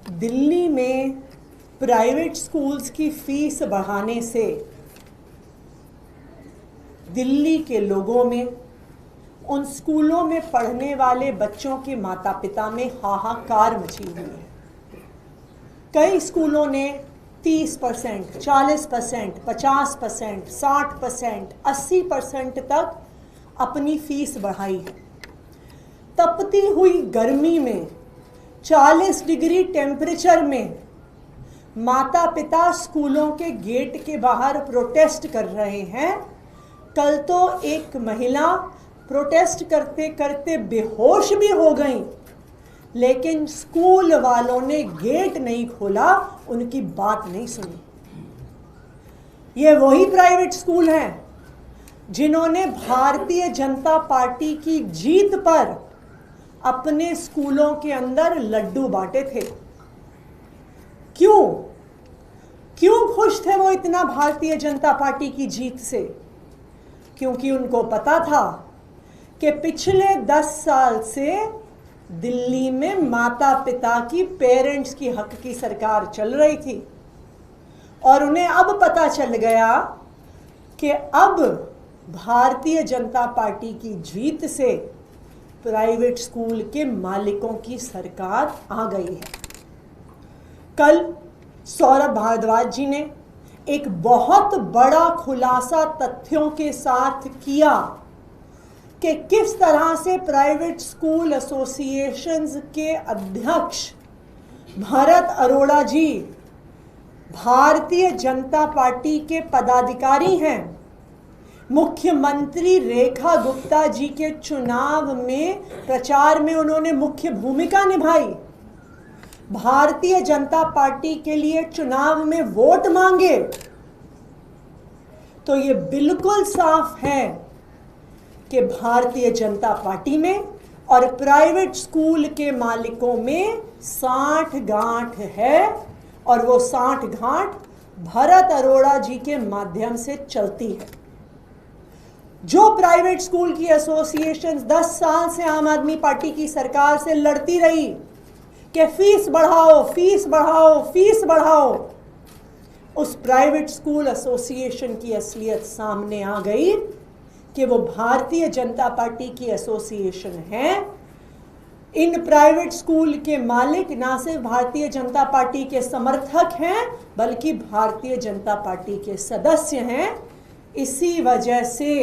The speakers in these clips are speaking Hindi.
दिल्ली में प्राइवेट स्कूल्स की फीस बढ़ाने से दिल्ली के लोगों में, उन स्कूलों में पढ़ने वाले बच्चों के माता पिता में हाहाकार मची हुई है। कई स्कूलों ने 30%, 40%, 50%, 60%, 80% तक अपनी फीस बढ़ाई है। तपती हुई गर्मी में 40 डिग्री टेम्परेचर में माता पिता स्कूलों के गेट के बाहर प्रोटेस्ट कर रहे हैं। कल तो एक महिला प्रोटेस्ट करते करते बेहोश भी हो गई, लेकिन स्कूल वालों ने गेट नहीं खोला, उनकी बात नहीं सुनी। ये वही प्राइवेट स्कूल हैं जिन्होंने भारतीय जनता पार्टी की जीत पर अपने स्कूलों के अंदर लड्डू बांटे थे। क्यों खुश थे वो इतना भारतीय जनता पार्टी की जीत से? क्योंकि उनको पता था कि पिछले 10 साल से दिल्ली में माता पिता की, पेरेंट्स की हक की सरकार चल रही थी और उन्हें अब पता चल गया कि अब भारतीय जनता पार्टी की जीत से प्राइवेट स्कूल के मालिकों की सरकार आ गई है। कल सौरभ भारद्वाज जी ने एक बहुत बड़ा खुलासा तथ्यों के साथ किया कि किस तरह से प्राइवेट स्कूल एसोसिएशंस के अध्यक्ष भरत अरोड़ा जी भारतीय जनता पार्टी के पदाधिकारी हैं। मुख्यमंत्री रेखा गुप्ता जी के चुनाव में, प्रचार में उन्होंने मुख्य भूमिका निभाई। भारतीय जनता पार्टी के लिए चुनाव में वोट मांगे। तो ये बिल्कुल साफ है कि भारतीय जनता पार्टी में और प्राइवेट स्कूल के मालिकों में साठ गांठ है और वो साठ गांठ भरत अरोड़ा जी के माध्यम से चलती है। जो प्राइवेट स्कूल की एसोसिएशंस 10 साल से आम आदमी पार्टी की सरकार से लड़ती रही कि फीस बढ़ाओ, फीस बढ़ाओ, फीस बढ़ाओ, उस प्राइवेट स्कूल एसोसिएशन की असलियत सामने आ गई कि वो भारतीय जनता पार्टी की एसोसिएशन है। इन प्राइवेट स्कूल के मालिक ना सिर्फ भारतीय जनता पार्टी के समर्थक हैं, बल्कि भारतीय जनता पार्टी के सदस्य हैं। इसी वजह से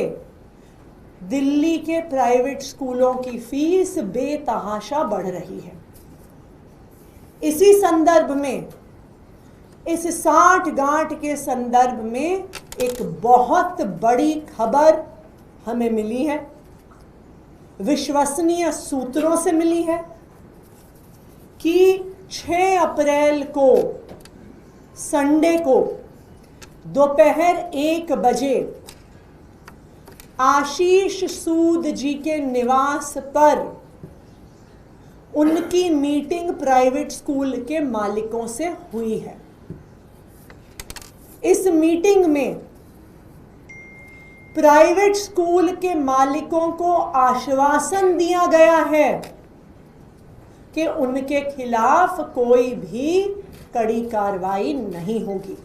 दिल्ली के प्राइवेट स्कूलों की फीस बेतहाशा बढ़ रही है। इसी संदर्भ में, इस 60 गांठ के संदर्भ में एक बहुत बड़ी खबर हमें मिली है, विश्वसनीय सूत्रों से मिली है कि 6 अप्रैल को, संडे को दोपहर 1 बजे आशीष सूद जी के निवास पर उनकी मीटिंग प्राइवेट स्कूल के मालिकों से हुई है। इस मीटिंग में प्राइवेट स्कूल के मालिकों को आश्वासन दिया गया है कि उनके खिलाफ कोई भी कड़ी कार्रवाई नहीं होगी।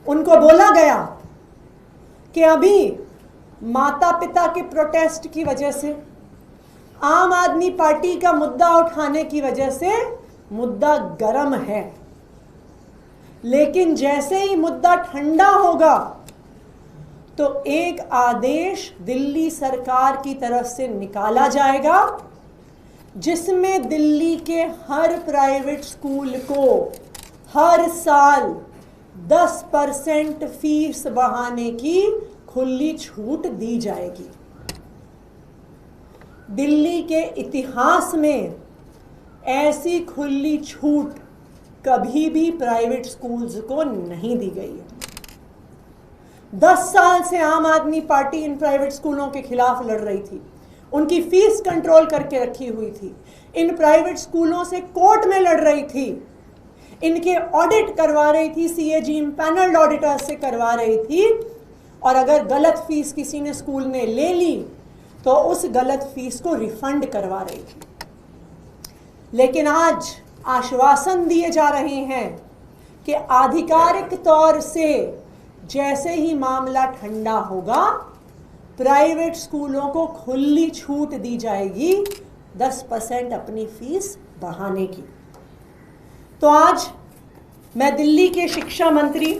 उनको बोला गया कि अभी माता पिता के प्रोटेस्ट की वजह से, आम आदमी पार्टी का मुद्दा उठाने की वजह से मुद्दा गर्म है, लेकिन जैसे ही मुद्दा ठंडा होगा तो एक आदेश दिल्ली सरकार की तरफ से निकाला जाएगा जिसमें दिल्ली के हर प्राइवेट स्कूल को हर साल 10% फीस बढ़ाने की खुली छूट दी जाएगी। दिल्ली के इतिहास में ऐसी खुली छूट कभी भी प्राइवेट स्कूल्स को नहीं दी गई है। 10 साल से आम आदमी पार्टी इन प्राइवेट स्कूलों के खिलाफ लड़ रही थी, उनकी फीस कंट्रोल करके रखी हुई थी, इन प्राइवेट स्कूलों से कोर्ट में लड़ रही थी, इनके ऑडिट करवा रही थी, सीएजी पैनल्ड ऑडिटर से करवा रही थी, और अगर गलत फीस किसी ने स्कूल ने ले ली तो उस गलत फीस को रिफंड करवा रही थी। लेकिन आज आश्वासन दिए जा रहे हैं कि आधिकारिक तौर से जैसे ही मामला ठंडा होगा प्राइवेट स्कूलों को खुली छूट दी जाएगी 10% अपनी फीस बढ़ाने की। तो आज मैं दिल्ली के शिक्षा मंत्री,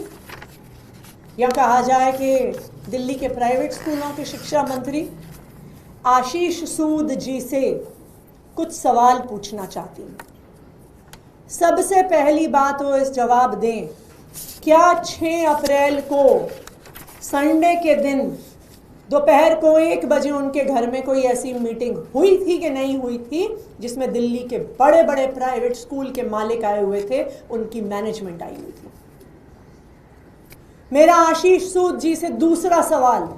या कहा जाए कि दिल्ली के प्राइवेट स्कूलों के शिक्षा मंत्री आशीष सूद जी से कुछ सवाल पूछना चाहती हूँ। सबसे पहली बात वो इस जवाब दें, क्या 6 अप्रैल को संडे के दिन दोपहर को 1 बजे उनके घर में कोई ऐसी मीटिंग हुई थी कि नहीं हुई थी जिसमें दिल्ली के बड़े बड़े प्राइवेट स्कूल के मालिक आए हुए थे, उनकी मैनेजमेंट आई हुई थी? मेरा आशीष सूद जी से दूसरा सवाल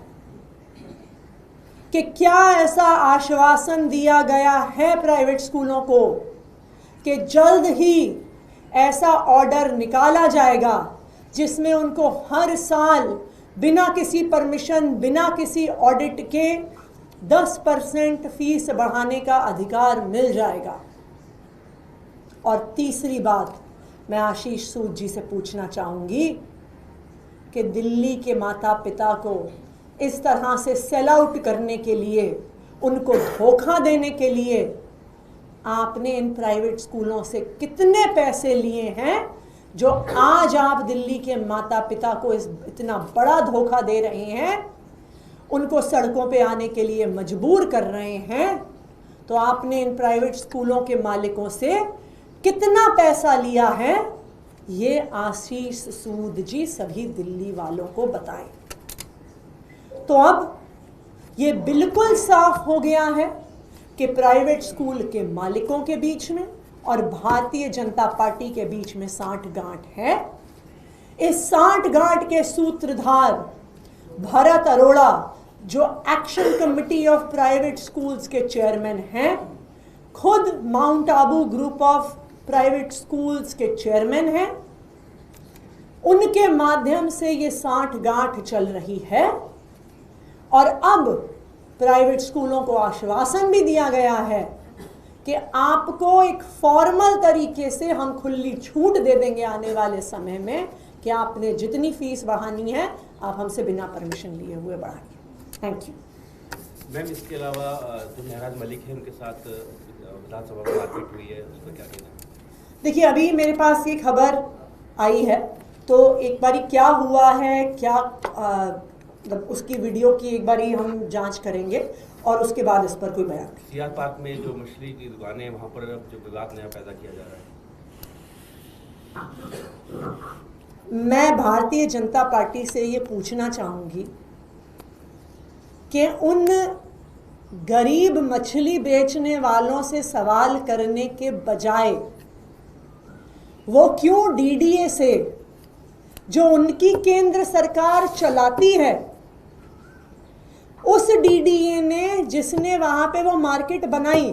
कि क्या ऐसा आश्वासन दिया गया है प्राइवेट स्कूलों को कि जल्द ही ऐसा ऑर्डर निकाला जाएगा जिसमें उनको हर साल बिना किसी परमिशन, बिना किसी ऑडिट के 10% फीस बढ़ाने का अधिकार मिल जाएगा? और तीसरी बात मैं आशीष सूद जी से पूछना चाहूंगी कि दिल्ली के माता पिता को इस तरह से सेल आउट करने के लिए, उनको धोखा देने के लिए आपने इन प्राइवेट स्कूलों से कितने पैसे लिए हैं जो आज आप दिल्ली के माता पिता को इतना बड़ा धोखा दे रहे हैं, उनको सड़कों पे आने के लिए मजबूर कर रहे हैं? तो आपने इन प्राइवेट स्कूलों के मालिकों से कितना पैसा लिया है, ये आशीष सूद जी सभी दिल्ली वालों को बताएं। तो अब ये बिल्कुल साफ हो गया है कि प्राइवेट स्कूल के मालिकों के बीच में और भारतीय जनता पार्टी के बीच में सांठगांठ है। इस सांठगांठ के सूत्रधार भरत अरोड़ा, जो action committee of private schools के चेयरमैन हैं, खुद mount Abu group of private schools के चेयरमैन हैं, उनके माध्यम से ये सांठगांठ चल रही है। और अब प्राइवेट स्कूलों को आश्वासन भी दिया गया है कि आपको एक फॉर्मल तरीके से हम खुली छूट दे देंगे आने वाले समय में कि आपने जितनी फीस बढ़ानी है आप हमसे बिना परमिशन लिए हुए बढ़ाइए। Thank you ma'am. इसके अलावा जो महराज मलिक है उनके साथ विधानसभा में मारपीट हुई है, उस पर क्या कहना है? देखिए, अभी मेरे पास ये खबर आई है, तो एक बारी क्या हुआ है, क्या उसकी वीडियो की एक बारी हम जांच करेंगे और उसके बाद इस पर कोई बयान नहीं। सीआर पार्क में जो मछली की दुकानें, वहाँ पर जो विवाद नया पैदा किया जा रहा है। मैं भारतीय जनता पार्टी से ये पूछना चाहूंगी कि उन गरीब मछली बेचने वालों से सवाल करने के बजाय वो क्यों डीडीए से, जो उनकी केंद्र सरकार चलाती है, उस डीडीए ने जिसने वहां पे वो मार्केट बनाई,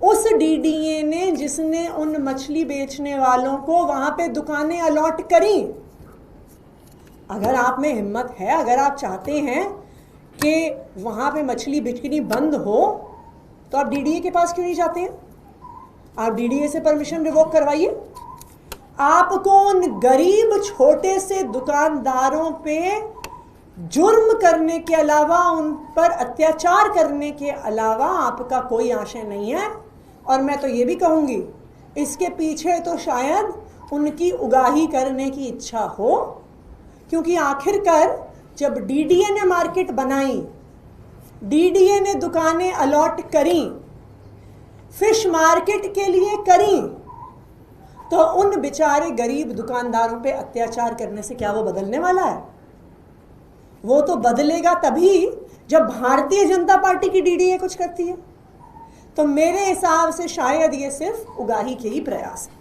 उस डीडीए ने जिसने उन मछली बेचने वालों को वहां पे दुकानें अलॉट करी, अगर आप में हिम्मत है, अगर आप चाहते हैं कि वहां पे मछली बिक्री बंद हो, तो आप डीडीए के पास क्यों नहीं जाते हैं? आप डीडीए से परमिशन रिवोक करवाइए। आपको उन गरीब छोटे से दुकानदारों पे जुर्म करने के अलावा, उन पर अत्याचार करने के अलावा आपका कोई आशय नहीं है। और मैं तो ये भी कहूँगी, इसके पीछे तो शायद उनकी उगाही करने की इच्छा हो, क्योंकि आखिरकार जब डीडीए ने मार्केट बनाई, डीडीए ने दुकानें अलॉट करी, फिश मार्केट के लिए करी, तो उन बेचारे गरीब दुकानदारों पे अत्याचार करने से क्या वो बदलने वाला है? वो तो बदलेगा तभी जब भारतीय जनता पार्टी की डीडीए कुछ करती है। तो मेरे हिसाब से शायद ये सिर्फ उगाही के ही प्रयास है।